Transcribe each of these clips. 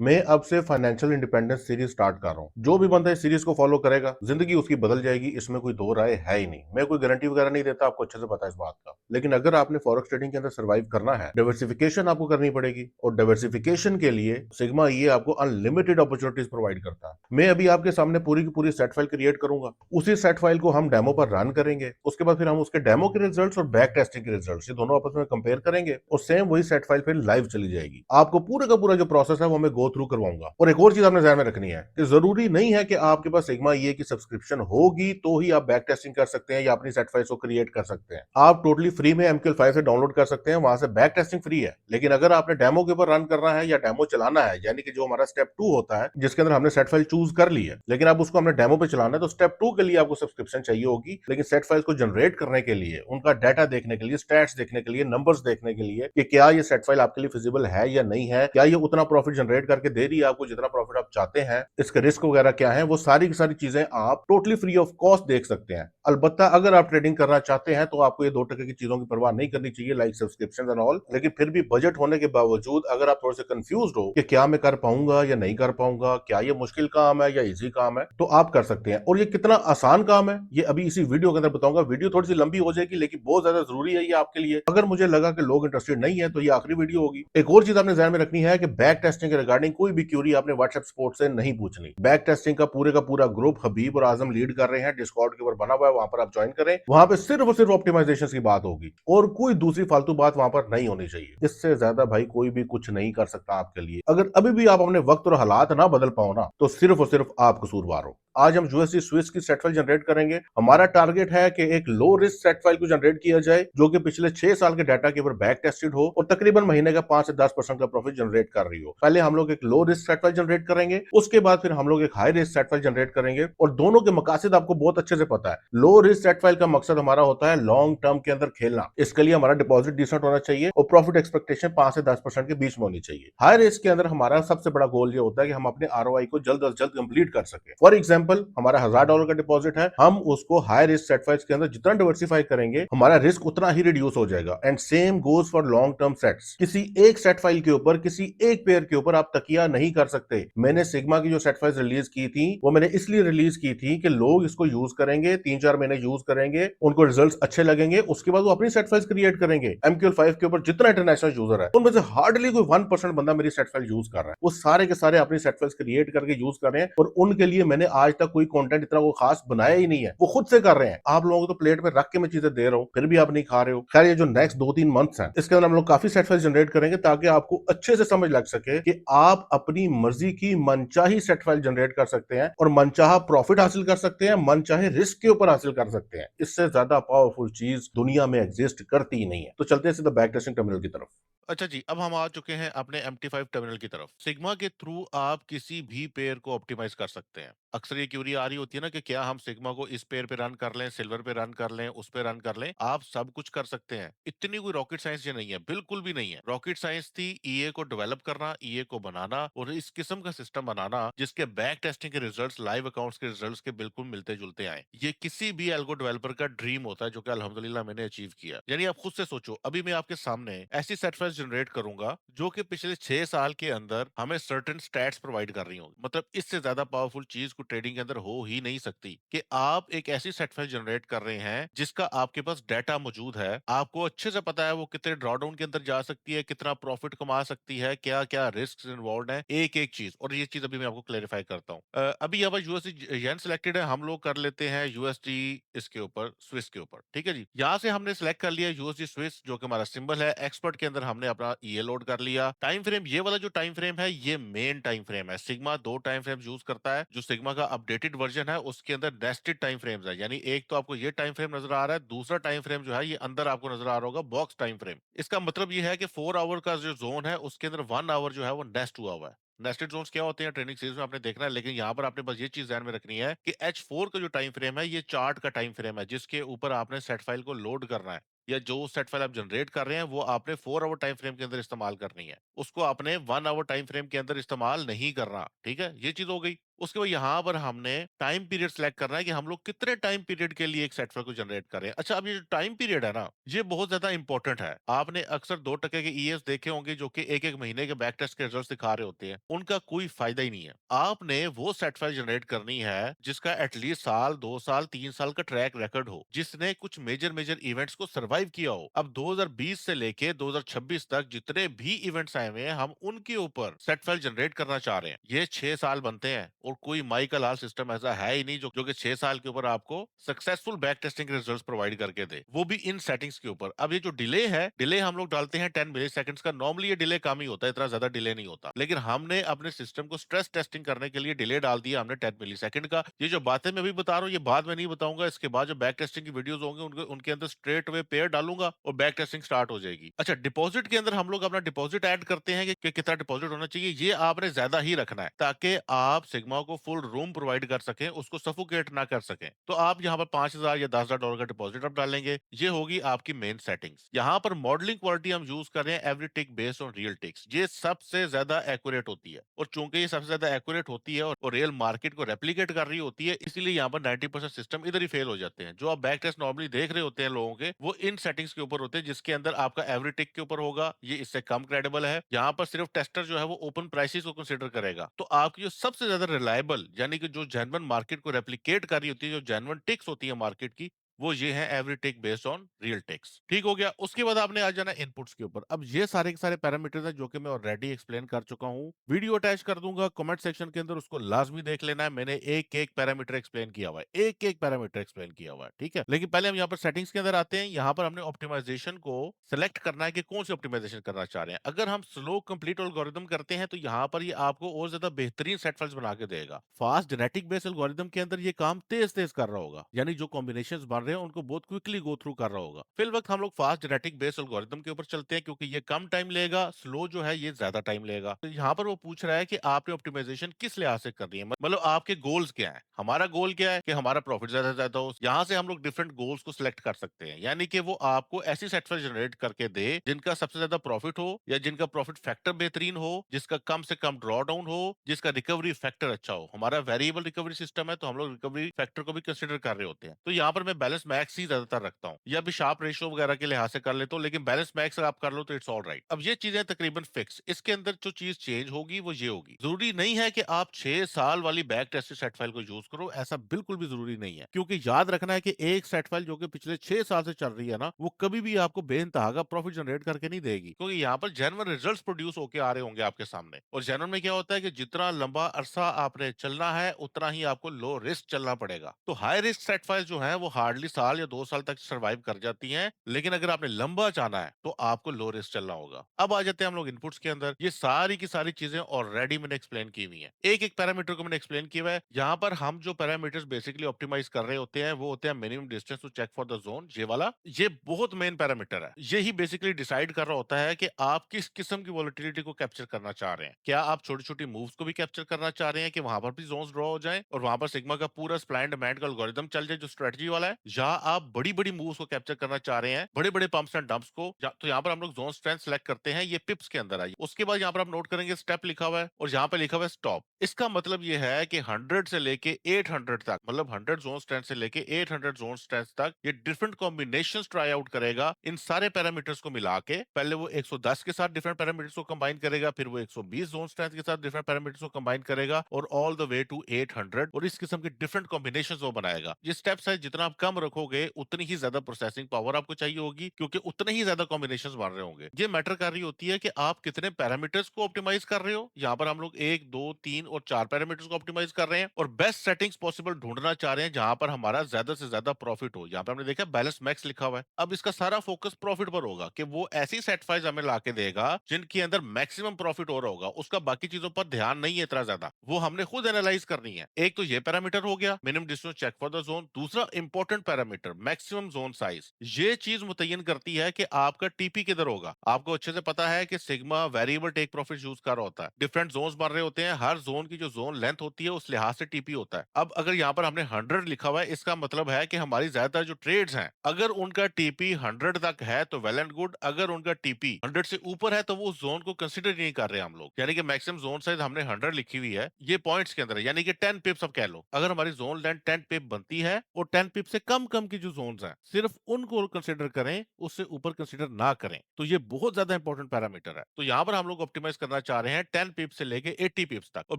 मैं अब से फाइनेंशियल इंडिपेंडेंस सीरीज स्टार्ट कर रहा हूँ। जो भी बंदा इस सीरीज को फॉलो करेगा जिंदगी उसकी बदल जाएगी, इसमें कोई दो राय है ही नहीं। मैं कोई गारंटी वगैरह नहीं देता, आपको अच्छे से पता है इस बात का। लेकिन अगर आपने फॉरेक्स ट्रेडिंग के अंदर सर्वाइव करना है, डाइवर्सिफिकेशन आपको करनी पड़ेगी, और डाइवर्सिफिकेशन के लिए सिग्मा ये आपको अनलिमिटेड अपॉर्चुनिटीज प्रोवाइड करता है। मैं अभी आपके सामने पूरी की पूरी सेट फाइल क्रिएट करूंगा, उसी सेट फाइल को हम डेमो पर रन करेंगे, उसके बाद फिर हम उसके डेमो के रिजल्ट्स और बैक टेस्टिंग के रिजल्ट्स ये दोनों आपस में कंपेयर करेंगे, और सेम वही सेट फाइल फिर लाइव चली जाएगी। आपको पूरा का पूरा जो प्रोसेस है वो मैं गो थ्रू करवाऊंगा। और एक और चीज आपने ध्यान में रखनी है कि जरूरी नहीं है कि आपके पास सिग्मा ये की सब्सक्रिप्शन होगी तो ही आप बैक टेस्टिंग कर सकते हैं या अपनी सेट फाइल्स को क्रिएट कर सकते हैं। आप टोटली फ्री में एमक्यूएल फाइल से डाउनलोड कर सकते हैं, वहां से बैक टेस्टिंग फ्री है। लेकिन अगर आपने डेमो के ऊपर रन करना है या डेमो चलाना है, यानी कि जो हमारा स्टेप 2 होता है जिसके अंदर हमने सेट फाइल चूज कर ली है, लेकिन अब उसको हमने डेमो पे चलाना है, तो स्टेप 2 के लिए आपको सब्सक्रिप्शन चाहिए होगी। लेकिन सेट फाइल्स को जनरेट करने के लिए, उनका डाटा देखने के लिए, स्टैट्स देखने के लिए, नंबर्स देखने के लिए कि क्या ये सेट फाइल आपके लिए फिजिबल है या नहीं है, क्या ये उतना प्रॉफिट जनरेट करके दे रही है आपको जितना प्रॉफिट आप चाहते हैं, इसके रिस्क वगैरह क्या है, वो सारी की सारी चीजें आप टोटली फ्री ऑफ कॉस्ट देख सकते हैं। अलबत्ता अगर आप ट्रेडिंग करना चाहते हैं तो आपको ये 2 टके की चीजों की परवाह नहीं करनी चाहिए, लाइक सब्सक्रिप्शन एंड ऑल। लेकिन फिर भी बजट होने के बावजूद अगर आप थोड़े से कंफ्यूज हो कि क्या मैं कर पाऊंगा या नहीं कर पाऊंगा, क्या ये मुश्किल काम है या इजी काम है, तो आप कर सकते हैं। और ये कितना आसान काम है ये अभी इसी वीडियो के अंदर बताऊंगा। वीडियो थोड़ी सी लंबी हो जाएगी लेकिन बहुत ज्यादा जरूरी है ये आपके लिए। अगर मुझे लगा कि लोग इंटरेस्टेड नहीं है तो ये आखिरी वीडियो होगी। एक और चीज आपने ध्यान में रखनी है कि बैक टेस्टिंग के रिगार्डिंग कोई भी क्यूरी आपने व्हाट्सएप सपोर्ट से नहीं पूछनी। बैक टेस्टिंग का पूरा ग्रुप हबीब और आजम लीड कर रहे हैं, डिस्कॉर्ड के ऊपर बना हुआ है, वहां पर आप ज्वाइन करें। वहां पे सिर्फ और सिर्फ ऑप्टिमाइजेशन की बात होगी और कोई दूसरी फालतू बात वहां पर नहीं होनी चाहिए। इससे ज्यादा भाई कोई भी कुछ नहीं कर सकता आपके लिए। अगर अभी भी आप अपने वक्त और हालात ना बदल पाओ ना, तो सिर्फ और सिर्फ आप कसूरवार हो। आज हम यूएसडी स्विस की सेट फाइल जनरेट करेंगे। हमारा टारगेट है कि एक लो रिस्क सेट फाइल को जनरेट किया जाए जो कि पिछले 6 साल के डाटा के ऊपर बैक टेस्टेड हो और तकरीबन महीने का 5 से 10% का प्रॉफिट जनरेट कर रही हो। पहले हम लोग एक low risk set file generate करेंगे, उसके बाद फिर हम लोग एक high risk set file generate करेंगे। और दोनों के मकासद आपको बहुत अच्छे से पता है। लो रिस्क सेट फाइल का मकसद हमारा होता है लॉन्ग टर्म के अंदर खेलना। इसके लिए हमारा डिपॉजिट डिसेंट होना चाहिए और प्रॉफिट एक्सपेक्टेशन 5 से 10% के बीच में होनी चाहिए। हाई रिस्क के अंदर हमारा सबसे बड़ा गोल ये होता है कि हम अपने आरओआई को जल्द अज जल्द कंप्लीट कर सके। फॉर एग्जाम्पल, हमारा $1000 का डिपॉजिट है, हम उसको हाई रिस्क सेट फाइल्स के अंदर जितना डिवर्सिफाई करेंगे हमारा रिस्क उतना ही रिड्यूस हो जाएगा। And same goes for long term sets. किसी एक सेट फाइल के ऊपर, किसी एक पेयर के ऊपर आप तकिया नहीं कर सकते। मैंने सिग्मा की जो सेट फाइल्स रिलीज की थी वो मैंने इसलिए रिलीज की थी कि लोग इसको यूज करेंगे, 3-4 महीने यूज करेंगे, उनको रिजल्ट्स अच्छे लगेंगे, उसके बाद वो अपनी सेट फाइल्स क्रिएट करेंगे। एमक्यूएल 5 के ऊपर जितना इंटरनेशनल यूजर है उनमें से हार्डली कोई 1% बंदा मेरी सेट फाइल यूज कर रहा है। वो सारे के सारे अपनी सेट फाइल्स क्रिएट करके यूज कर रहे हैं और उनके लिए मैंने आज तक कोई कंटेंट इतना वो खास बनाया ही नहीं है। वो खुद से कर रहे हैं। आप लोगों को तो प्लेट में रख के मैं चीजें दे रहा हूं फिर भी आप नहीं खा रहे हो। खैर, ये जो नेक्स्ट 2-3 मंथ्स हैं इसके अंदर हम लोग काफी सेट फाइल जनरेट करेंगे ताकि आपको अच्छे से समझ लग सके कि आप अपनी मर्जी की मनचाही सेट फाइल जनरेट कर सकते हैं और मनचाहा प्रॉफिट हासिल कर सकते हैं, मनचाहे रिस्क के ऊपर हासिल कर सकते हैं। इससे ज्यादा पावरफुल चीज दुनिया में एग्जिस्ट करती ही नहीं है। तो चलते हैं सीधा बैक टेस्टिंग टर्मिनल की तरफ। अच्छा जी, अब हम आ चुके हैं अपने MT5 टर्मिनल की तरफ। सिग्मा के थ्रू आप किसी भी पेयर को ऑप्टिमाइज कर सकते हैं। अक्सर ये क्यूरी आ रही होती है ना कि क्या हम सिग्मा को इस पेयर पे रन कर लें, सिल्वर पे रन कर लें, उस पे रन कर लें। आप सब कुछ कर सकते हैं। इतनी कोई रॉकेट साइंस ये नहीं है, बिल्कुल भी नहीं है। रॉकेट साइंस थी ईए को डेवलप करना, ईए को बनाना और इस किस्म का सिस्टम बनाना जिसके बैक टेस्टिंग के रिजल्ट्स लाइव अकाउंट्स के रिजल्ट्स के बिल्कुल मिलते जुलते आए। ये किसी भी एल्गो डेवलपर का ड्रीम होता है जो कि अल्हम्दुलिल्लाह मैंने अचीव किया। यानी आप खुद से सोचो, अभी मैं आपके सामने ऐसी सेट फाइल्स जनरेट करूंगा जो कि पिछले 6 साल के अंदर हमें सर्टेन स्टैट्स प्रोवाइड कर रही होंगी। मतलब इससे ज्यादा पावरफुल चीज को ट्रेडिंग के अंदर हो ही नहीं सकती कि आप एक ऐसी सेट फाइल जनरेट कर रहे हैं जिसका आपके पास डाटा मौजूद है, आपको अच्छे से पता है वो कितने ड्रॉडाउन के अंदर जा सकती है, कितना प्रॉफिट कमा सकती है, क्या क्या रिस्क इन्वॉल्व है, एक एक चीज। और ये चीज अभी मैं आपको क्लेरिफाई करता हूँ। अभी यहाँ पर यूएसडी येन सिलेक्टेड है, हम लोग कर लेते हैं यूएसडी इसके ऊपर, स्विस के ऊपर। ठीक है जी, यहाँ से हमने सिलेक्ट कर लिया यूएसडी स्विस जो कि हमारा सिंबल है। एक्सपर्ट के अंदर हमने अपना ये लोड कर लिया। टाइम फ्रेम, ये वाला जो टाइम फ्रेम है ये मेन टाइम फ्रेम है। सिग्मा 2 टाइम फ्रेम यूज करता है। जो सिग्मा का अपडेटेड वर्जन है उसके अंदर नेस्टेड टाइम फ्रेम्स है। यानी एक तो आपको ये टाइम फ्रेम नजर आ रहा है, दूसरा टाइम फ्रेम जो है ये अंदर आपको नजर आ रहा होगा बॉक्स टाइम फ्रेम। इसका मतलब ये है कि 4 आवर का जो जोन है उसके अंदर 1 आवर जो है वो नेस्ट हुआ हुआ है। नेस्टेड जोन्स क्या होते हैं ट्रेनिंग सीरीज में आपने देखना है, लेकिन यहाँ पर आपने बस ये चीज ध्यान में रखनी है कि H4 का जो टाइम फ्रेम है ये चार्ट का टाइम फ्रेम है जिसके ऊपर आपने सेट फाइल को लोड करना है, या जो सेट फाइल आप जनरेट कर रहे हैं वो आपने 4 आवर टाइम फ्रेम के अंदर इस्तेमाल करनी है। उसको आपने 1 आवर टाइम फ्रेम के अंदर इस्तेमाल नहीं करना। ठीक है, ये चीज हो गई। उसके बाद यहाँ पर हमने टाइम पीरियड सेलेक्ट करना है कि हम लोग कितने टाइम पीरियड के लिए एक सेट फाइल को जनरेट करें। अच्छा, अब ये जो टाइम पीरियड है ना, ये बहुत ज्यादा इंपॉर्टेंट है। आपने अक्सर 2% के ईएस देखे होंगे जो कि एक एक महीने के बैक टेस्ट के रिजल्ट दिखा रहे होते हैं, उनका कोई फायदा ही नहीं है। आपने वो सेट फाइल जनरेट करनी है जिसका एटलीस्ट साल, 2 साल, 3 साल का ट्रैक रिकॉर्ड हो, जिसने कुछ मेजर मेजर इवेंट्स को सर्वाइव किया हो। अब 2020 से लेके 2026 तक जितने भी इवेंट्स आए हुए हैं, हम उनके ऊपर सेट फाइल जनरेट करना चाह रहे हैं। ये 6 साल बनते हैं और कोई माइकल हाल सिस्टम ऐसा है ही नहीं जो कि 6 साल के ऊपर आपको successful back testing results provide करके दे, वो भी इन सेटिंग्स के ऊपर। अब ये जो डिले है, डिले हम लोग डालते हैं 10 मिली सेकंड्स का। नॉर्मली ये डिले कम ही होता है, इतना ज्यादा डिले नहीं होता, लेकिन हमने अपने सिस्टम को स्ट्रेस टेस्टिंग करने के लिए डिले डाल दिया हमने 10 मिली सेकंड का। ये जो बातें मैं अभी बता रहा हूँ, ये बाद में नहीं बताऊंगा। इसके बाद जो बैक टेस्टिंग की वीडियोस होंगे उनके अंदर स्ट्रेट वे पेयर डालूंगा और बैक टेस्टिंग स्टार्ट हो जाएगी। अच्छा, डिपॉजिट के अंदर हम लोग अपना डिपॉजिट ऐड करते हैं कि कितना डिपॉजिट होना चाहिए। ये आपने ज्यादा ही रखना है ताकि आप सिग्मा को फुल रूम प्रोवाइड कर सकें, उसको सफोकेट ना कर सकें। तो आप यहाँ पर 5,000 या 10,000 डॉलर का डिपॉजिट आप डालेंगे। ये होगी आपकी मेन सेटिंग्स। यहाँ पर मॉडलिंग क्वालिटी हम यूज कर रहे हैं every tick based on real ticks. ये सबसे ज्यादा एक्यूरेट होती है, और चूंकि ये सबसे ज्यादा एक्यूरेट होती है और रियल मार्केट को रेप्लिकेट कर रही होती है, इसीलिए यहाँ पर 90% सिस्टम इधर ही फेल हो जाते हैं। जो आप बैक टेस्ट नॉर्मली देख रहे होते हैं लोगों के, वो इन सेटिंग्स के ऊपर होते हैं जिसके अंदर आपका एवरी टिक के ऊपर होगा। ये इससे कम क्रेडिबल है। यहाँ पर सिर्फ टेस्टर जो है वो ओपन प्राइसेस को कंसीडर करेगा। तो आपकी जो सबसे ज्यादा रिलायबल, यानी कि जो जेन्युइन मार्केट को रेप्लिकेट कर रही होती है, जो जेन्युइन टिक्स होती है मार्केट की, वो ये है every tick based on real ticks. ठीक हो गया। उसके बाद आपने आ जाना इनपुट्स के ऊपर। अब ये सारे के सारे पैरामीटर्स हैं जो कि मैं ऑलरेडी एक्सप्लेन कर चुका हूँ। वीडियो अटैच कर दूंगा कमेंट सेक्शन के अंदर, उसको लाजमी देख लेना है। मैंने एक एक पैरामीटर एक्सप्लेन किया हुआ है, एक एक पैरामीटर एक्सप्लेन किया हुआ है, ठीक है। लेकिन पहले हम यहाँ पर सेटिंग्स के अंदर आते हैं। यहाँ पर हमने ऑप्टिमाइजेशन को सेलेक्ट करना है कि कौन सी ऑप्टिमाइजेशन करना चाह रहे हैं। अगर हम स्लो कंप्लीट एल्गोरिदम करते हैं तो यहाँ पर ये आपको और ज्यादा बेहतरीन सेट फाइल्स बना के देगा। फास्ट जेनेटिक बेस्ड एल्गोरिदम के अंदर ये काम तेज तेज कर रहा होगा, यानी जो कॉम्बिनेशंस बन रहे हैं उनको बहुत क्विकली गो थ्रू कर रहा होगा। फिल वक्त हम लोग फास्ट जेनेटिक बेस्ड एल्गोरिदम के ऊपर चलते हैं क्योंकि ये कम टाइम लेगा, स्लो जो है ये ज्यादा टाइम लेगा। तो यहाँ पर वो पूछ रहा है कि आपने ऑप्टिमाइजेशन किस लिहाज से करनी है, मतलब आपके गोल्स क्या है। हमारा गोल क्या है कि हमारा प्रॉफिट ज्यादा से ज्यादा हो। यहाँ से हम लोग डिफरेंट गोल्स को सिलेक्ट कर सकते हैं, यानी कि वो आपको ऐसी सेट फाइल जनरेट करके दे जिनका सबसे ज्यादा प्रॉफिट हो, या जिनका प्रॉफिट फैक्टर बेहतरीन हो, जिसका कम से कम ड्रॉ डाउन हो, जिसका रिकवरी फैक्टर अच्छा हो। हमारा वेरिएबल रिकवरी सिस्टम है तो हम लोग रिकवरी फैक्टर को भी कंसिडर कर रहे होते हैं। तो यहाँ पर मैं बैलेंस मैक्स ही ज्यादातर रखता हूँ, या भी शार्प रेशियो वगैरह के लिहाज से कर लेता हूँ, लेकिन बैलेंस मैक्स अगर आप कर लो तो इट्स ऑल राइट। अब ये चीजें तकरीबन फिक्स। इसके अंदर जो चीज चेंज होगी वो ये होगी, जरूरी नहीं है कि आप 6 साल वाली बैक टेस्टेड सेट फाइल को यूज करो, ऐसा बिल्कुल भी जरूरी नहीं है। क्योंकि याद रखना है कि एक सेट फाइल जो कि पिछले 6 साल से चल रही है ना, वो कभी भी आपको बेइंतहा का प्रॉफिट जनरेट करके नहीं देगी, क्योंकि यहाँ पर जेन्युइन रिजल्ट्स प्रोड्यूस होके आ रहे होंगे आपके सामने। और जेन्युइन में क्या होता है कि जितना लंबा अरसा आपने चलना है उतना ही आपको लो रिस्क चलना पड़ेगा। तो हाई रिस्क सेट फाइल जो है वो हार्डली साल या 2 साल तक सर्वाइव कर जाती हैं, लेकिन अगर आपने लंबा जाना है तो आपको लो रिस्क चलना होगा। अब आ जाते हैं हम लोग इनपुट्स के अंदर। ये सारी की सारी चीजें ऑलरेडी मैंने एक्सप्लेन की हुई है, एक एक पैरामीटर को मैंने एक्सप्लेन किया हुआ है। यहाँ पर हम जो पैरामीटर्स बेसिकली ऑप्टिमाइज कर रहे होते हैं वो होते हैं minimum distance to check for the zone, ये वाला। ये बहुत मेन पैरामीटर है। यही बेसिकली डिसाइड कर रहा होता है कि आप किस किस्म की वोलेटिलिटी को कैप्चर करना चाह रहे हैं। क्या आप छोटी छोटी मूव्स को भी कैप्चर करना चाह रहे हैं कि वहां पर भी जोन्स ड्रॉ हो जाए और वहां पर सिग्मा का पूरा सप्लाई एंड डिमांड का एल्गोरिथम चल जाए जो स्ट्रेटजी वाला है, या आप बड़ी बड़ी मूव्स को कैप्चर करना चाह रहे हैं, बड़े बड़े पंप्स एंड डंप्स को। तो यहाँ पर हम लोग जोन स्ट्रेंथ सेलेक्ट करते हैं, ये पिप्स के अंदर आई। उसके बाद यहाँ पर आप नोट करेंगे स्टेप लिखा हुआ है और यहाँ पे लिखा हुआ है स्टॉप। इसका मतलब ये है कि 100 से लेके 800 तक, मतलब 100 जोन स्ट्रेंथ से लेके 800 जोन स्ट्रेंथ तक ये डिफरेंट कॉम्बिनेशंस ट्राई आउट करेगा इन सारे पैरामीटर्स को मिला के। पहले वो 110 के साथ डिफरेंट पैरामीटर्स को कंबाइन करेगा, फिर वो 120 जोन स्ट्रेंथ के साथ डिफरेंट पैरामीटर्स को कंबाइन करेगा, और ऑल द वे टू 800, और इस किस्म के डिफरेंट कॉम्बिनेशंस वो बनाएगा। ये स्टेप्स है, जितना आप कम रखोगे उतनी ही ज्यादा प्रोसेसिंग पावर आपको चाहिए होगी, क्योंकि उतने ही ज्यादा कॉम्बिनेशंस बन रहे होंगे। ये मैटर कर रही होती है कि आप कितने पैरामीटर्स को ऑप्टिमाइज कर रहे हो। यहाँ पर हम लोग 1, 2, 3 और 4 पैरामीटर्स को ऑप्टिमाइज कर रहे हैं, और बेस्ट सेटिंग्स पॉसिबल ढूंढना चाह रहे हैं जहां पर हमारा ज्यादा से ज्यादा प्रॉफिट हो। यहाँ पे हमने देखा बैलेंस मैक्स लिखा हुआ है। अब इसका सारा फोकस प्रॉफिट पर होगा कि वो ऐसी सेट फाइल्स हमें लाके देगा जिनके अंदर मैक्सिमम प्रॉफिट हो रहा होगा। उसका बाकी चीजों पर ध्यान नहीं है इतना ज्यादा, वो हमने खुद एनालाइज करनी है। एक तो ये पैरामीटर हो गया minimum distance check for the zone. दूसरा important parameter maximum zone size, ये चीज मुतय्यन करती है कि आपका टीपी किधर होगा। आपको अच्छे से पता है कि sigma variable take profit use कर रहा होता है, डिफरेंट जोन्स बन रहे होते हैं, हर जोन की जो जोन लेंथ होती है उस लिहाज से टीपी होता है। अब अगर यहाँ पर हमने 100 लिखा हुआ है, इसका मतलब है कि हमारी ज्यादातर जो ट्रेड्स हैं, अगर उनका टीपी 100 तक है तो वेल एंड गुड, अगर उनका टीपी 100 से ऊपर है तो वो जोन को कंसिडर नहीं कर रहे हम लोग। यानी कि मैक्सिमम जोन साइज हमने 100 लिखी हुई है, ये पॉइंट्स के अंदर है, यानी कि 10 पिप्स अब कह लो। अगर हमारी जोन लेंथ 10 पिप बनती है और 10 पिप से कम कम की जो जोन्स हैं सिर्फ उनको कंसिडर करें, उससे ऊपर कंसिडर ना करें। तो ये बहुत ज्यादा इंपॉर्टेंट पैरामीटर है। तो यहाँ पर हम लोग ऑप्टिमाइज करना चाह रहे हैं 10 पिप्स से लेके 80 पिप्स तक, और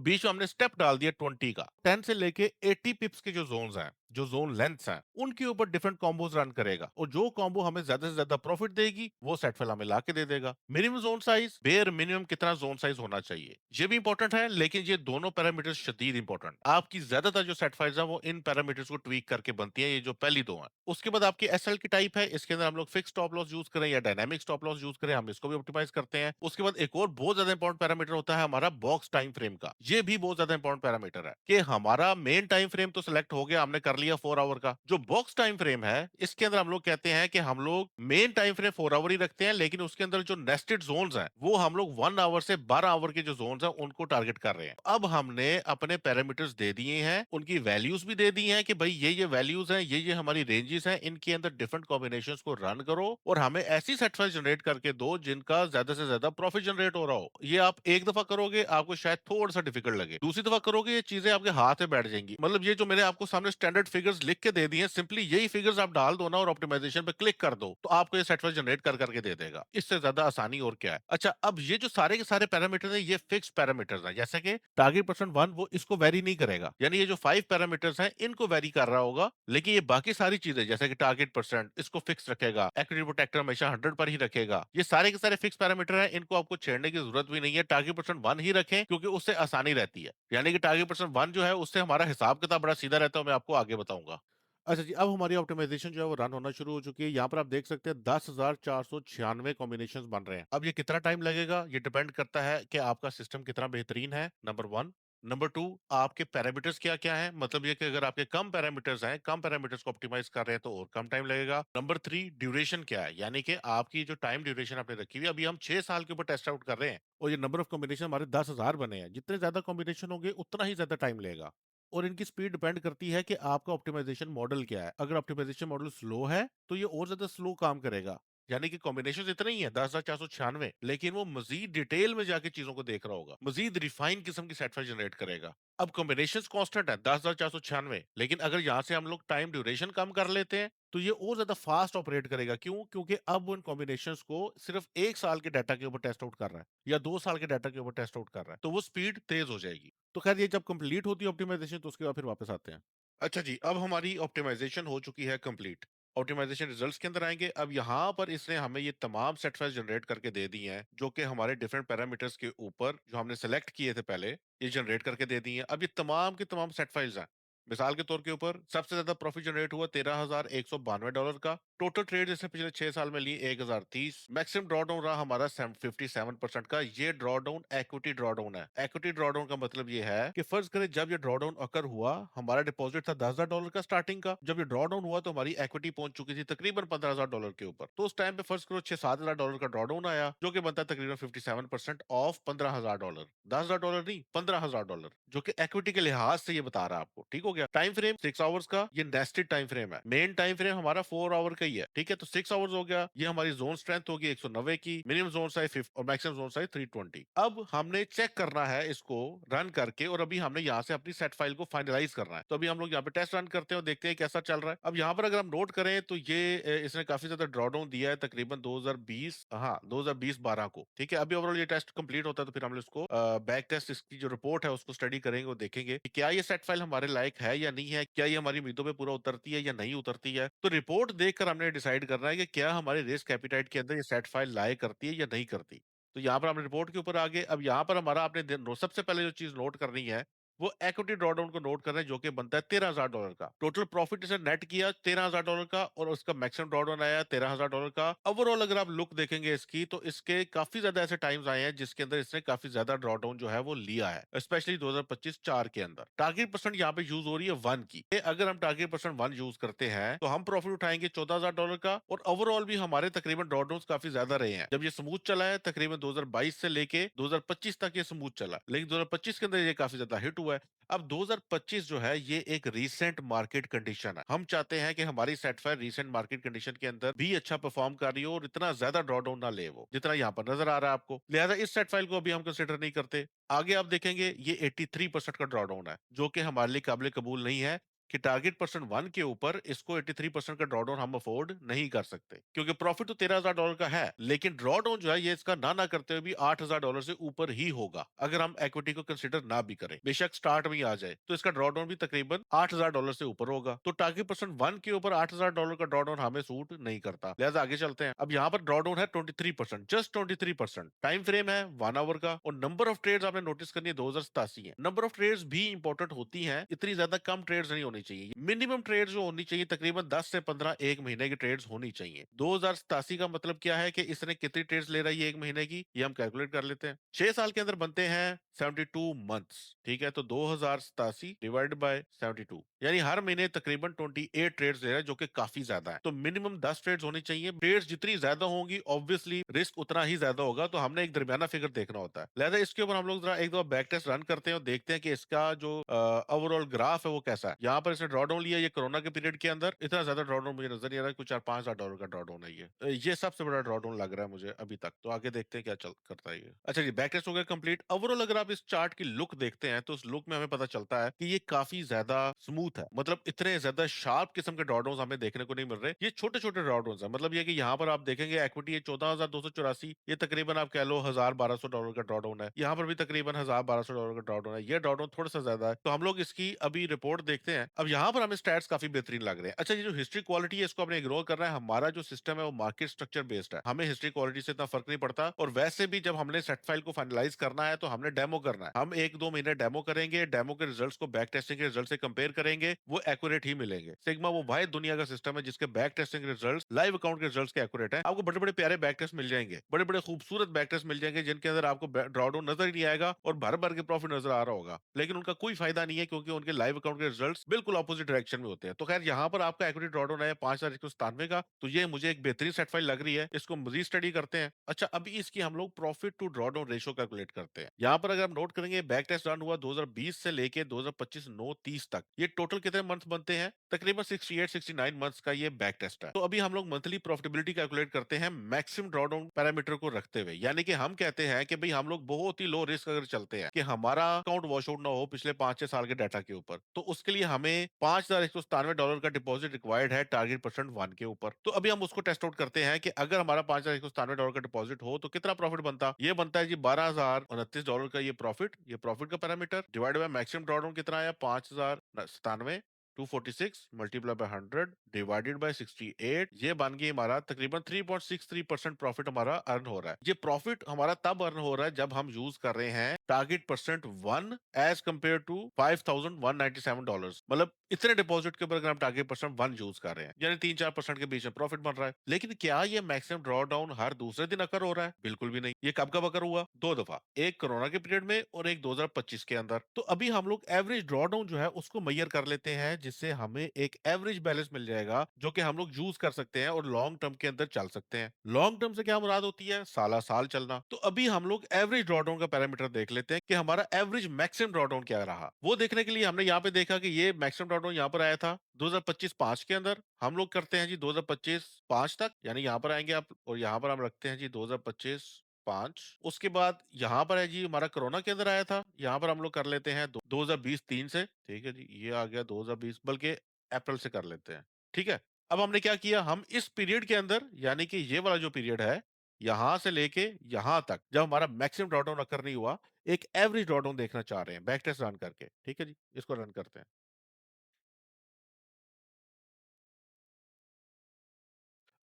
बीच में हमने स्टेप डाल दिया 20 का। 10 से लेके 80 पिप्स के जो जोन्स हैं, जो जोन लेंथ्स हैं, उनके ऊपर डिफरेंट कॉम्बोज रन करेगा, और जो कॉम्बो हमें ज्यादा से ज्यादा प्रॉफिट देगी वो सेट फाइल हमें ला के दे देगा। Minimum zone size, bare minimum कितना जोन साइज होना चाहिए, ये भी इंपॉर्टेंट है, लेकिन ये दोनों पैरामीटर्स शदीद इंपॉर्टेंट। आपकी ज्यादातर जो सेट फाइल्स है वो इन पैरामीटर्स को ट्वीक करके बनती है, ये जो पहली दो है। उसके बाद आपकी एसएल की टाइप है, इसके अंदर हम लोग फिक्स स्टॉप लॉस यूज करें या डायनामिक स्टॉप लॉस यूज करें, हम इसको भी ऑप्टिमाइज करते हैं। उसके बाद एक और बहुत ज्यादा इंपॉर्टेंट पैरामीटर होता है हमारा बॉक्स टाइम फ्रेम का। ये भी बहुत ज्यादा इंपॉर्टेंट पैरामीटर है कि हमारा मेन टाइम फ्रेम तो सिलेक्ट हो गया, हमने कर लिया 4 आवर का। जो बॉक्स टाइम फ्रेम है, इसके अंदर हम लोग कहते हैं कि हम लोग मेन टाइम फ्रेम 4 आवर ही रखते हैं, लेकिन उसके अंदर जो नेस्टेड जोन्स हैं वो हम लोग 1 आवर से 12 आवर के जो जोन्स हैं उनको टारगेट कर रहे हैं। अब हमने अपने पैरामीटर्स दे दिए हैं, उनकी वैल्यूज भी दे दी हैं कि भाई ये वैल्यूज हैं, ये हमारी रेंजेस हैं, इनके अंदर डिफरेंट कॉम्बिनेशंस को रन करो और हमें ऐसी सेट फाइल जनरेट करके दो जिनका ज्यादा से ज्यादा प्रॉफिट जनरेट हो रहा हो। ये आप एक दफा करोगे आपको शायद थोड़ा सा डिफिकल्ट लगे, दूसरी दफा करोगे ये चीजें आपके हाथ में बैठ जाएंगी। मतलब ये जो मैंने आपको सामने स्टैंडर्ड फिगर्स लिख के दे दिए हैं, सिंपली यही फिगर्स आप डाल दो ना और ऑप्टिमाइजेशन पे क्लिक कर दो तो आपको ये सेट फाइल जनरेट कर करके दे देगा। इससे ज्यादा आसानी और क्या है। अच्छा, अब ये जो सारे के सारे पैरामीटर्स हैं ये फिक्स पैरामीटर्स हैं, जैसे कि टारगेट परसेंट 1 वो इसको वेरी नहीं करेगा, यानी ये जो 5 पैरामीटर्स हैं इनको वेरी कर रहा होगा, लेकिन ये बाकी सारी चीजें जैसे कि टारगेट परसेंट इसको फिक्स रखेगा, एक्विटी प्रोटेक्टर हमेशा 100 पर ही रखेगा। ये सारे के सारे फिक्स पैरामीटर हैं, इनको आपको छेड़ने की जरूरत भी नहीं है। टारगेट परसेंट 1 ही रखें क्योंकि उससे आसानी रहती है, यानी कि टारगेट परसेंट 1 जो है उससे हमारा हिसाब किताब बड़ा सीधा रहता है, मैं आपको आगे बताऊंगा। अच्छा जी, अब हमारी ऑप्टिमाइजेशन जो है वो रन होना शुरू हो चुकी है। यहाँ पर आप देख सकते हैं 10,496 कॉम्बिनेशंस बन रहे हैं। अब ये कितना टाइम लगेगा ये डिपेंड करता है कि आपका सिस्टम कितना बेहतरीन है, नंबर वन। नंबर टू, आपके पैरामीटर्स क्या क्या हैं, मतलब ये कि अगर आपके कम पैरामीटर्स हैं, कम पैरामीटर्स को ऑप्टिमाइज कर रहे हैं तो और कम टाइम लगेगा। नंबर थ्री, ड्यूरेशन क्या है, यानी कि आपकी जो टाइम ड्यूरेशन आपने रखी हुई है, अभी हम 6 साल के ऊपर टेस्ट आउट कर रहे हैं और ये नंबर ऑफ कॉम्बिनेशन हमारे 10,000 बने हैं। जितने ज्यादा कॉम्बिनेशन होंगे उतना ही ज्यादा टाइम लेगा, और इनकी स्पीड डिपेंड करती है कि आपका ऑप्टिमाइजेशन मॉडल क्या है। अगर ऑप्टिमाइजेशन मॉडल स्लो है तो ये और ज्यादा स्लो काम करेगा, यानी कि कॉम्बिनेशन इतने ही है 10,496, लेकिन वो मजीद डिटेल में जाके चीजों को देख रहा होगा, मजीद रिफाइन किस्म की सेट फाइल जनरेट करेगा। अब कॉम्बिनेशन कांस्टेंट है 10,496, लेकिन अगर यहाँ से हम लोग टाइम ड्यूरेशन कम कर लेते हैं तो ये और ज्यादा फास्ट ऑपरेट करेगा। क्यों? क्योंकि अब वो इन कॉम्बिनेशंस को सिर्फ 1 साल के डाटा के ऊपर टेस्ट आउट कर रहा है या 2 साल के डाटा के ऊपर टेस्ट आउट कर रहा है, तो वो स्पीड तेज हो जाएगी। तो खैर ये जब कंप्लीट होती है ऑप्टिमाइजेशन तो उसके बाद फिर वापस आते हैं। अच्छा जी, अब हमारी ऑप्टिमाइजेशन हो चुकी है कंप्लीट। ऑप्टिमाइजेशन रिजल्ट्स के अंदर आएंगे। अब यहाँ पर इसने हमें ये तमाम सेट फाइल्स जनरेट करके दे दी हैं जो कि हमारे डिफरेंट पैरामीटर्स के ऊपर जो हमने सेलेक्ट किए थे पहले, ये जनरेट करके दे दी हैं। अब ये तमाम की तमाम सेट फाइल्स हैं। मिसाल के तौर के ऊपर सबसे ज्यादा प्रॉफिट जनरेट हुआ $13,192 का। टोटल ट्रेड इसने पिछले 6 साल में ली 1,030। मैक्सिमम ड्रॉ डाउन रहा हमारा 57% का। ये draw down equity draw down है। इक्विटी ड्रॉ डाउन का मतलब ये है कि फर्ज करें जब ये ड्रॉ डाउन अकर हुआ, हमारा डिपॉजिट था $10,000 का स्टार्टिंग का। जब ये ड्रॉ डाउन हुआ तो हमारी इक्विटी पहुंच चुकी थी तकरीबन $15,000 के ऊपर। तो उस टाइम पे फर्ज करो $6-7,000 का ड्रॉ डाउन आया, जो कि बनता है तकरीबन 57% ऑफ $15,000। $10,000 नहीं, $15,000, जो कि इक्विटी के लिहाज से ये बता रहा है आपको। ठीक हो गया। टाइम फ्रेम 6 आवर्स का, ये नेस्टेड टाइम फ्रेम है। मेन टाइम फ्रेम हमारा 4 आवर का ही है। ठीक है, तो 6 आवर्स हो गया। ये हमारी जोन स्ट्रेंथ होगी 190 की, मिनिमम जोन साइज 50 और मैक्सिमम जोन साइज 320। अब हमने चेक करना है इसको रन करके, और अभी हमने यहाँ से अपनी सेट फाइल को फाइनलाइज करना है। तो अभी हम लोग यहाँ पे टेस्ट रन करते हैं और देखते हैं कैसा चल रहा है। अब यहाँ पर अगर हम नोट करें तो ये इसने काफी ज्यादा ड्रॉडाउन दिया है तकरीबन 2020, हाँ 2020-12 को। ठीक है, अभी ओवरऑल ये टेस्ट कंप्लीट होता है तो फिर हम इसको बैक टेस्ट, इसकी जो रिपोर्ट है उसको स्टडी करेंगे और देखेंगे कि क्या ये सेट फाइल हमारे लायक है या नहीं है, क्या ये हमारी उम्मीदों पे पूरा उतरती है या नहीं उतरती है। तो रिपोर्ट देखकर हमने डिसाइड करना है कि क्या हमारे रिस्क एपिटाइट के अंदर ये सेट फाइल लायक करती है या नहीं करती। तो यहाँ पर हमने रिपोर्ट के ऊपर आगे, अब यहाँ पर हमारा आपने सबसे पहले जो चीज नोट करनी है वो इक्विटी ड्रॉडाउन को नोट कर रहे हैं जो कि बनता है $13,000 का। टोटल प्रॉफिट इसे नेट किया $13,000 का और उसका मैक्सिमम ड्रॉडाउन आया $13,000 का। ओवरऑल अगर आप लुक देखेंगे इसकी तो इसके काफ़ी ज़्यादा ऐसे टाइम्स आए हैं जिसके अंदर इसने काफ़ी ज़्यादा ड्रॉडाउन जो है वो लिया है, स्पेशली 2025-4 के अंदर। टारगेट परसेंट यहाँ पे यूज़ हो रही है 1 की। अगर हम टारगेट परसेंट 1 यूज़ करते हैं तो हम प्रॉफिट उठाएँगे $14,000 का और ओवरऑल भी हमारे तकरीबन ड्रॉडाउन्स काफ़ी ज़्यादा रहे हैं। जब ये स्मूथ चला है तकरीबन 2022 से लेके 2025 तक ये स्मूथ चला। लेकिन 2025 के अंदर ये काफ़ी ज़्यादा हिट हुआ है। अब 2025 जो है ये एक रीसेंट मार्केट कंडीशन है। हम चाहते हैं कि हमारी सेटफायर रीसेंट मार्केट कंडीशन के अंदर भी अच्छा परफॉर्म कर रही हो और इतना ज्यादा ड्रॉडाउन ना ले वो, जितना यहाँ पर नजर आ रहा है आपको। लिहाजा इस सेट फाइल को अभी हम कंसिडर नहीं करते। आगे आप देखेंगे ये 83% का ड्रॉडाउन है, जो कि हमारे लिए काबिल कबूल नहीं है कि टारगेट परसेंट 1 के ऊपर इसको 83% का ड्रॉडाउन हम अफोर्ड नहीं कर सकते, क्योंकि प्रॉफिट तो $13,000 का है, लेकिन ड्रॉडाउन जो है ये इसका ना करते हुए भी $8,000 से ऊपर ही होगा अगर हम इक्विटी को कंसिडर ना भी करें। बेशक स्टार्ट में ही आ जाए तो इसका ड्रॉडाउन भी तकरीबन $8,000 से ऊपर होगा। तो टारगेट परसेंट 1 के ऊपर $8,000 का ड्रॉडाउन हमें सूट नहीं करता। लिहाजा आगे चलते हैं। अब यहाँ पर ड्रॉडाउन है 23%, जस्ट 23%। टाइम फ्रेम है 1 आवर का और नंबर ऑफ ट्रेड्स आपने नोटिस करनी है 2087 है। नंबर ऑफ ट्रेड्स भी इंपॉर्टेंट होती हैं, इतनी ज्यादा कम ट्रेड्स नहीं होनी चाहिए। मिनिमम ट्रेड्स जो होनी चाहिए तकरीबन 10 से 15 एक महीने की ट्रेड्स होनी चाहिए। 2087 का मतलब क्या है कि इसने कितनी ट्रेड्स ले रही है एक महीने की, ये हम कैलकुलेट कर लेते हैं। 6 साल के अंदर बनते हैं 72 मंथ्स। ठीक है, तो 2087 डिवाइडेड बाय 72 यानी हर महीने तकरीबन 28 ट्रेड्स ले रहा है, जो कि काफी ज्यादा है। तो मिनिमम 10 ट्रेड्स होनी चाहिए। ट्रेड्स जितनी ज्यादा होंगी ऑब्वियसली रिस्क उतना ही ज्यादा होगा, तो हमने एक दरमियाना फिगर देखना होता है। लिहाजा इसके ऊपर हम लोग जरा एक दो बैक टेस्ट रन करते हैं और देखते हैं कि इसका जो ओवरऑल ग्राफ है वो कैसा है। यहाँ पर इसने ड्रॉडाउन लिया ये कोरोना के पीरियड के अंदर। इतना ज्यादा ड्रॉडाउन मुझे नजर नहीं आ रहा है, कुछ $4-5 का ड्रॉडाउन है ये। ये सबसे बड़ा ड्रॉडाउन लग रहा है मुझे अभी तक। तो आगे देखते हैं क्या चल करता है ये। अच्छा जी, बैक टेस्ट हो गया कंप्लीट। ओवरऑल अगर आप इस चार्ट की लुक देखते हैं तो उस लुक में हमें पता चलता है कि ये काफी ज्यादा स्मूथ है। मतलब इतने ज्यादा शार्प किस्म के ड्रॉडाउन हमें देखने को नहीं मिल रहे। ये छोटे छोटे ड्रॉडाउन है। मतलब ये कि यहाँ पर आप देखेंगे इक्विटी है 14,284, ये तकरीबन आप कह लो $1,000-1,200 का ड्रॉडाउन है। यहाँ पर भी तकरीबन $1,000-1,200 का ड्रॉडाउन है। ये ड्रॉडाउन थोड़ा सा ज्यादा है, तो हम लोग इसकी अभी रिपोर्ट देखते हैं। अब यहाँ पर हमें स्टैट्स काफी बेहतरीन लग रहे हैं। अच्छा, ये जो हिस्ट्री क्वालिटी है इसको आपने इग्नोर करना है। हमारा जो सिस्टम है वो मार्केट स्ट्रक्चर बेस्ड है, हमें हिस्ट्री क्वालिटी से इतना फर्क नहीं पड़ता। और वैसे भी जब हमने सेट फाइल को फाइनलाइज करना है तो हमने डेमो करना है। हम 1-2 महीने डेमो करेंगे, डेमो के रिजल्ट्स को बैक टेस्टिंग के रिजल्ट से कंपेयर करेंगे, वो एक्यूरेट ही मिलेंगे। सिग्मा वो वाहिद दुनिया का सिस्टम है जिसके back testing results live account के रिजल्ट्स के एक्यूरेट है। आपको बड़े बड़े प्यारे बैक टेस्ट मिल जाएंगे, बड़े बड़े खूबसूरत बैक टेस्ट मिल जाएंगे जिनके अंदर आपको ड्रॉडाउन नजर ही नहीं आएगा और भर भर के प्रॉफिट नजर आ रहा होगा, लेकिन उनका कोई फायदा नहीं है क्योंकि उनके लाइव अकाउंट के रिजल्ट्स बिल्कुल ऑपोजिट डायरेक्शन में होते हैं। तो खैर यहाँ पर आपका इक्विटी ड्रॉडाउन है 5,197 का, तो ये मुझे एक बेहतरीन सेट फाइल लग रही है। इसको मजीद स्टडी करते हैं। अच्छा, अभी इसकी हम लोग profit to drawdown ratio calculate करते हैं। यहाँ पर अगर हम नोट करेंगे बैक टेस्ट रन हुआ 2020 से लेके 2025 9/30 तक, ये टोटल कितने मंथ बनते हैं? तकरीबन 68-69 मंथ्स का ये बैक टेस्ट है। तो अभी हम लोग मंथली प्रॉफिटेबिलिटी कैलकुलेट करते हैं मैक्सिमम ड्रॉडाउन पैरामीटर को रखते हुए। यानी कि हम कहते हैं कि भाई हम लोग बहुत ही लो रिस्क अगर चलते हैं कि हमारा अकाउंट वॉश आउट ना हो पिछले 5-6 साल के डाटा के ऊपर, तो उसके लिए हमें $5,197 का डिपॉजिट रिक्वायर्ड है टारगेट परसेंट 1 के ऊपर। तो अभी हम उसको टेस्ट आउट करते हैं कि अगर हमारा $5,197 का डिपॉजिट हो तो कितना प्रॉफिट बनता। ये बनता है जी $12,029 का। ये प्रॉफिट का parameter divide by maximum drawdown कितना आया 5,097 246 मल्टीप्लाई बाय 100 डिवाइडेड बाय 68, ये बन गई हमारा तकरीबन 3.63% प्रॉफिट हमारा अर्न हो रहा है। ये प्रॉफिट हमारा तब अर्न हो रहा है जब हम यूज कर रहे हैं target percent 1 as compare to $5,197। मतलब इतने डिपॉजिट के ऊपर अगर हम टारगेट परसेंट 1 यूज कर रहे हैं यानी 3-4% के बीच में प्रॉफिट बन रहा है। लेकिन क्या ये मैक्सिमम ड्रॉ डाउन हर दूसरे दिन अकर हो रहा है? बिल्कुल भी नहीं। ये कब कब अकर हुआ? 2 दफा, एक कोरोना के पीरियड में और एक 2025 के अंदर। तो अभी हम लोग एवरेज ड्रॉ डाउन जो है उसको मैयर कर लेते हैं, जिससे हमें एक एवरेज बैलेंस मिल जाएगा जो कि हम लोग यूज कर सकते हैं और लॉन्ग टर्म के अंदर चल सकते हैं। लॉन्ग टर्म से क्या मुराद होती है? साला साल चलना। तो अभी हम लोग एवरेज ड्रॉ डाउन का पैरामीटर देख लेते हैं कि हमारा एवरेज मैक्सिमम ड्रॉ डाउन क्या रहा। वो देखने के लिए हमने यहाँ पे देखा कि ये मैक्सिमम ड्रॉ डाउन यहाँ पर आया था 2025-5 के अंदर। हम लोग करते हैं जी 2025-5 तक, यानी यहाँ पर आएंगे आप और यहाँ पर हम रखते हैं जी 2025-5। उसके बाद यहाँ पर है जी हमारा कोरोना के अंदर आया था, यहाँ पर हम लोग कर लेते हैं 2020-3 से। ठीक है जी, ये आ गया 2020, बल्कि अप्रैल से कर लेते हैं। ठीक है, अब हमने क्या किया, हम इस पीरियड के अंदर यानी कि ये वाला जो पीरियड है यहां से लेके यहां तक जब हमारा मैक्सिमम ड्रॉडाउन अकर नहीं हुआ, एक एवरेज ड्रॉडाउन देखना चाह रहे हैं बैक टेस्ट रन करके। ठीक है जी, इसको रन करते हैं।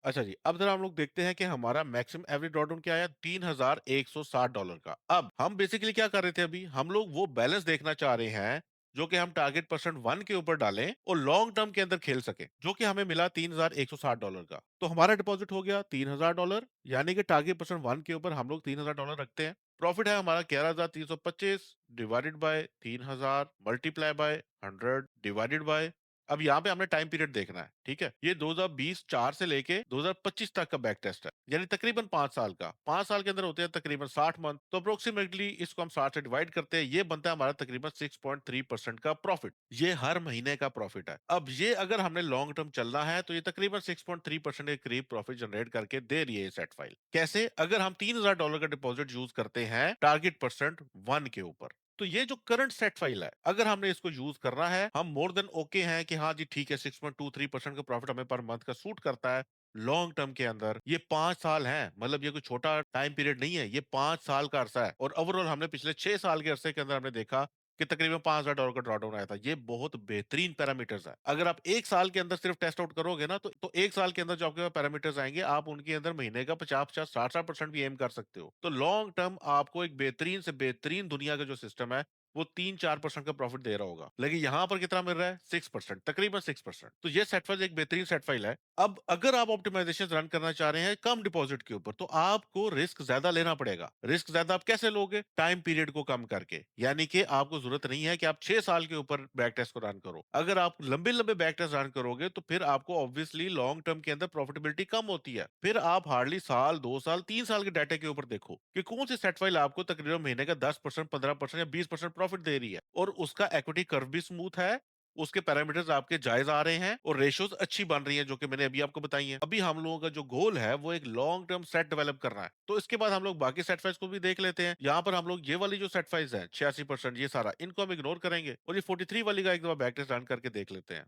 अच्छा जी, अब जरा हम लोग देखते हैं कि हमारा मैक्सिमम एवरेज ड्रॉडाउन क्या आया, $3,160 का। अब हम बेसिकली क्या कर रहे थे, अभी हम लोग वो बैलेंस देखना चाह रहे हैं जो कि हम टारगेट परसेंट 1 के ऊपर डालें और लॉन्ग टर्म के अंदर खेल सकें, जो कि हमें मिला $3,160 का। तो हमारा डिपॉजिट हो गया $3,000, यानी कि टारगेट परसेंट 1 के ऊपर हम लोग $3,000 रखते हैं। प्रॉफिट है हमारा 11,325 divided by 3,000 multiply by 100 divided by, अब यहाँ पे हमने टाइम पीरियड देखना है, ठीक है? ये 2020 4 से लेके 2025 तक का बैक टेस्ट है, यानी तकरीबन 5 साल का। 5 साल के अंदर होते हैं तकरीबन 60 मंथ, तो अप्रोक्सीमेटली इसको हम 60 से डिवाइड करते हैं, ये बनता है हमारा तकरीबन 6.3% का प्रॉफिट। ये हर महीने का प्रॉफिट है। अब ये अगर हमने लॉन्ग टर्म चलना है, तो ये तकरीबन 6.3% के करीब प्रॉफिट जनरेट करके दे रही है ये सेट फाइल। कैसे? अगर हम $3,000 का डिपॉजिट यूज करते हैं टारगेट परसेंट 1 के ऊपर। तो ये जो करंट सेट फाइल है, अगर हमने इसको यूज करना है, हम मोर देन ओके हैं कि हाँ जी ठीक है, 6.23% का प्रॉफिट हमें पर मंथ का सूट करता है। लॉन्ग टर्म के अंदर ये 5 साल हैं, मतलब ये कोई छोटा टाइम पीरियड नहीं है, ये 5 साल का अरसा है और ओवरऑल हमने पिछले 6 साल के अरसे के अंदर हमने देखा कि तकरीबन $5,000 का ड्रॉडाउन आया था। ये बहुत बेहतरीन पैरामीटर्स है। अगर आप 1 साल के अंदर सिर्फ टेस्ट आउट करोगे ना, तो 1 साल के अंदर जो आपके पास पैरामीटर्स आएँगे, आप उनके अंदर महीने का 50-50, 60-60% भी एम कर सकते हो। तो लॉन्ग टर्म आपको एक बेहतरीन से बेहतरीन दुनिया का जो सिस्टम है, वो 3-4% का प्रॉफिट दे रहा होगा। लेकिन यहाँ पर कितना मिल रहा है? 6%, तकरीबन 6%। तो ये सेट फाइल एक बेहतरीन सेट फाइल है। अब अगर आप ऑप्टिमाइजेशन रन करना चाह रहे हैं कम डिपॉजिट के ऊपर, तो आपको रिस्क ज्यादा लेना पड़ेगा। रिस्क ज्यादा आप कैसे लोगे? टाइम पीरियड को कम करके। यानी कि आपको जरूरत नहीं है कि आप 6 साल के ऊपर बैक टेस्ट को रन करो। अगर आप लंबे-लंबे बैक टेस्ट रन करोगे, तो फिर आपको ऑब्वियसली लॉन्ग टर्म के अंदर प्रॉफिटेबिलिटी कम होती है। फिर आप हार्डली साल, 2 साल, 3 साल के डाटा के ऊपर देखो कि कौन सी सेट फाइल आपको तकरीबन महीने का 10%, 15% या 20% प्रॉफिट दे रही है और उसका इक्विटी कर्व भी स्मूथ है, उसके पैरामीटर्स आपके जायज आ रहे हैं और रेशियोज अच्छी बन रही हैं, जो कि मैंने अभी आपको बताई हैं। अभी हम लोगों का जो गोल है वो एक लॉन्ग टर्म सेट डेवलप करना है। तो इसके बाद हम लोग बाकी सेट फाइल्स को भी देख लेते हैं। यहाँ पर हम लोग ये वाली जो सेट फाइल्स है 86%, ये सारा इनको हम इग्नोर करेंगे और ये 43 वाली का एक दफा बैक टेस्ट रन करके देख लेते हैं।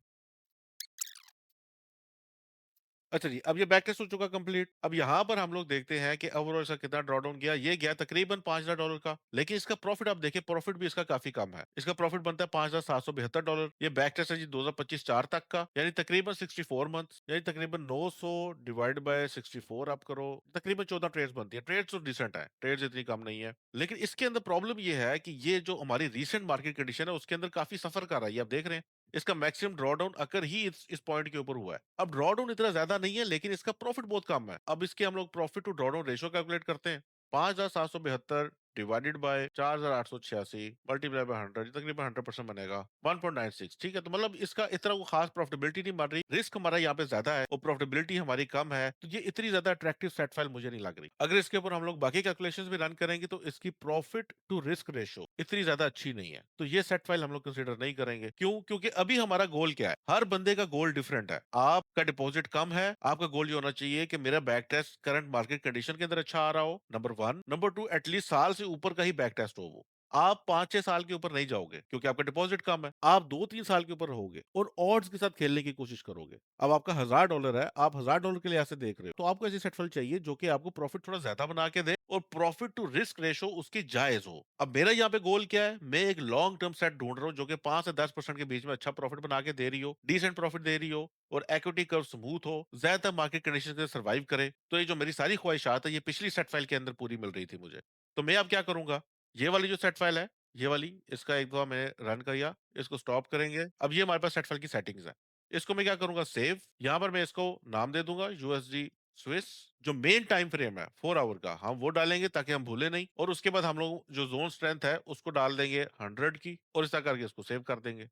अच्छा जी, अब ये बैक टेस्ट हो चुका कंप्लीट। अब यहाँ पर हम लोग देखते हैं कि ओवरऑल इसका कितना ड्रॉडाउन गया। ये गया तकरीबन $5,000 का। लेकिन इसका प्रॉफिट आप देखिए, प्रॉफिट भी इसका काफ़ी कम है। इसका प्रॉफिट बनता है $5,772। ये बैक टेस्ट है जी 2025 4 तक का, यानी तकरीबन 64 मंथ्स, यानी तकरीबन 900 डिवाइड बाय 64 आप करो, तकरीबन 14 ट्रेड्स बनती है। ट्रेड्स तो डिसेंट है, ट्रेड्स इतनी कम नहीं है। लेकिन इसके अंदर प्रॉब्लम ये है कि ये जो हमारी रीसेंट मार्केट कंडीशन है, उसके अंदर काफ़ी सफ़र कर रहा है। ये आप देख रहे हैं। इसका मैक्सिमम ड्रॉडाउन अकर ही इस पॉइंट के ऊपर हुआ है। अब ड्रॉडाउन इतना ज्यादा नहीं है, लेकिन इसका प्रॉफिट बहुत कम है। अब इसके हम लोग profit to drawdown ratio calculate करते हैं। 5,772 डिवाइडेड बाय 4,886 मल्टीप्लाई बाय 100, तकरीबन 100% बनेगा 1.96। ठीक है, तो मतलब इसका इतना वो खास प्रॉफिटेबिलिटी नहीं बन रही। रिस्क हमारा यहाँ पे ज्यादा है और प्रॉफिटेबिलिटी हमारी कम है, तो ये इतनी ज्यादा अट्रैक्टिव सेट फाइल मुझे नहीं लग रही। अगर इसके ऊपर हम लोग बाकी कैलकुलेशंस भी रन करेंगे, तो इसकी प्रॉफिट टू रिस्क रेशियो इतनी ज्यादा अच्छी नहीं है, तो ये सेट फाइल हम लोग कंसिडर नहीं करेंगे। क्यों? क्योंकि अभी हमारा गोल क्या है? हर बंदे का गोल डिफरेंट है। आपका डिपॉजिट कम है, आपका गोल ये होना चाहिए कि मेरा back test current market condition के अंदर अच्छा आ रहा हो, नंबर 1। नंबर 2, एटलीस्ट साल से ऊपर का ही बैक टेस्ट हो वो। आप 5-6 साल के ऊपर नहीं जाओगे क्योंकि आपका डिपॉजिट कम है। आप 2-3 साल के ऊपर रहोगे और ऑड्स के साथ खेलने की कोशिश करोगे। अब आपका $1,000 है, आप $1,000 के लिहाज से देख रहे हो, तो आपको ऐसी सेट फाइल चाहिए जो कि आपको प्रॉफिट थोड़ा ज्यादा बना के दे और प्रॉफिट टू रिस्क रेशो उसकी जायज हो। अब मेरा यहाँ पे गोल क्या है? मैं एक लॉन्ग टर्म सेट ढूंढ रहा हूँ जो कि 5 से 10% के बीच में अच्छा प्रॉफिट बना के दे रही हो, डिसेंट प्रॉफिट दे रही हो और इक्विटी कर्व स्मूथ हो, ज्यादातर मार्केट कंडीशन से सर्वाइव करे। तो ये जो मेरी सारी ख्वाहिशात है, ये पिछली सेट फाइल के अंदर पूरी मिल रही थी मुझे। तो मैं अब क्या करूंगा? ये वाली जो सेट फाइल है, ये वाली, इसका एक दफा मैंने रन किया, इसको स्टॉप करेंगे। अब ये हमारे पास सेट फाइल की सेटिंग्स है। इसको मैं क्या करूंगा? सेव। यहाँ पर मैं इसको नाम दे दूंगा यूएसडी स्विस। जो मेन टाइम फ्रेम है 4 आवर का, हम वो डालेंगे ताकि हम भूले नहीं और उसके बाद हम लोग जो जोन स्ट्रेंथ है उसको डाल देंगे 100 की और इस तरह करके इसको सेव कर देंगे।